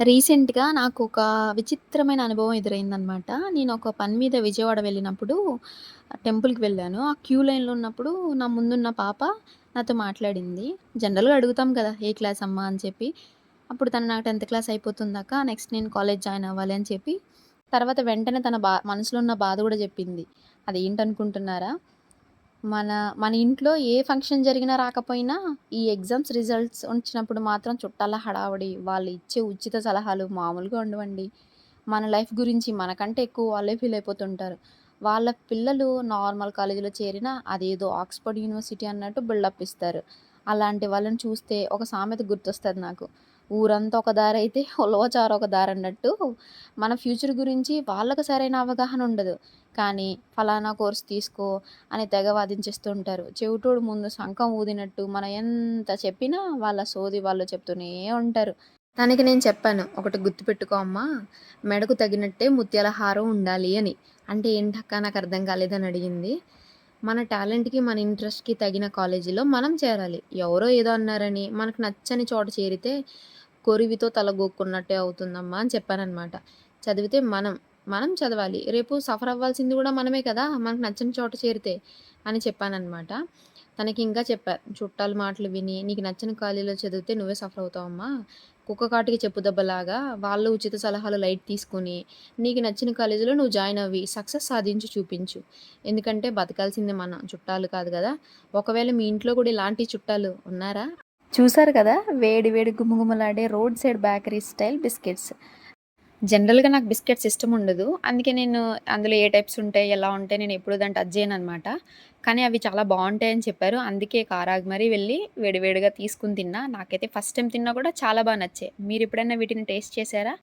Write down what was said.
రీసెంట్‌గా నాకొక విచిత్రమైన అనుభవం ఎదురైందనమాట. నేనొక పని మీద విజయవాడ వెళ్ళినప్పుడు టెంపుల్‌కి వెళ్ళాను. ఆ క్యూ లైన్‌లో ఉన్నప్పుడు నా ముందున్న పాప నాతో మాట్లాడింది. జనరల్‌గా అడుగుతాం కదా! ఏ క్లాస్ అమ్మా అని చెప్పి. అప్పుడు తను నాకు 10థ్ క్లాస్ అయిపోతుందక్క. నెక్స్ట్ నేను కాలేజ్ జాయిన్ అవ్వాలి అని చెప్పి, తర్వాత వెంటనే తన మనసులో ఉన్న బాధ గూడా జెప్పింది. అదేంటనుకుంటున్నారా? మన మన ఇంట్లో ఏ ఫంక్షన్ జరిగినా రాకపోయినా, ఈ ఎగ్జామ్స్ రిజల్ట్స్ వచ్చినప్పుడు మాత్రం చుట్టాల హడావిడి, వాళ్ళు ఇచ్చే ఉచిత సలహాలు మామూలుగా ఉండవండి. మన లైఫ్ గురించి మనకంటే ఎక్కువ వాళ్ళే ఫీల్ అయిపోతుంటారు. వాళ్ళ పిల్లలు నార్మల్ కాలేజీలో చేరినా అదేదో ఆక్స్‌ఫర్డ్ యూనివర్సిటీ అన్నట్టు బిల్డప్ ఇస్తారు. అలాంటి వాళ్ళని చూస్తే ఒక సామెత గుర్తొస్తది నాకు. ఊరంతా ఒక దారైతే ఉలవచారు ఒక దారన్నట్టు మన ఫ్యూచర్ గురించి వాళ్ళకి సరైన అవగాహన ఉండదు. కానీ ఫలానా కోర్స్ తీసుకో అని తెగ వాదించేస్తూ ఉంటారు. చెవిటోడు ముందు శంఖం ఊదినట్టు మనం ఎంత చెప్పినా వాళ్ళ సోది వాళ్ళు చెప్తూనే ఉంటారు. తనకి నేను చెప్పాను, "ఒకటి గుర్తుపెట్టుకో అమ్మా, మెడకు తగినట్టే ముత్యాల హారం ఉండాలి" అని. "అంటే ఏంటక్కా నాకర్థం కాలేదని" అడిగింది. మన టాలెంట్‌కి, మన ఇంట్రెస్ట్‌కి తగిన కాలేజీలో మనం చేరాలి. ఎవరో ఏదో అన్నారని మనకు నచ్చని చోట చేరితే కొరివితో తలగోక్కున్నట్టే అవుతుందమ్మా అని చెప్పాననమాట. చదివితే మనం చదవాలి. రేపు సఫర్ అవ్వాల్సింది గూడా మనమే కదా! మనకు నచ్చని చోట చేరితే అని చెప్పాననమాట. తనకింకా చెప్పా, చుట్టాల మాటలు విని నీకు నచ్చని కాలేజీలో చదివితే నువ్వే సఫర్ అవుతావమ్మా. కుక్క కాటికి చెప్పు దెబ్బలాగా వాళ్ళు ఉచిత సలహాలు లైట్ తీసుకొని, నీకు నచ్చిన కాలేజీలో నువ్వు జాయిన్ అవ్వి సక్సెస్ సాధించి చూపించు. ఎందుకంటే బతకాల్సింది మనం, చుట్టాలు కాదు గదా! ఒకవేళ మీ ఇంట్లో కూడా ఇలాంటి చుట్టాలు ఉన్నారా? చూసారు కదా! వేడి వేడి గుమగుమలాడే road side bakery style biscuits. జనరల్‌గా నాకు బిస్కెట్స్ ఇష్టముండదు. అందుకే నేను అందులో ఏ టైప్స్ ఉంటాయి, ఎలా ఉంటాయి నేనెప్పుడు దాన్ని టచ్ చేయననమాట. కానీ అవి చాలా బావుంటాయని చెప్పారు. అందుకే కారాగి మరీ వెళ్ళి వేడి వేడిగా తీసుకొని తిన్నా. నాకైతే ఫస్ట్ టైమ్ తిన్నా కూడా చాలా నచ్చాయి. మీరెప్పుడైనా వీటిని టేస్ట్ చేసారా?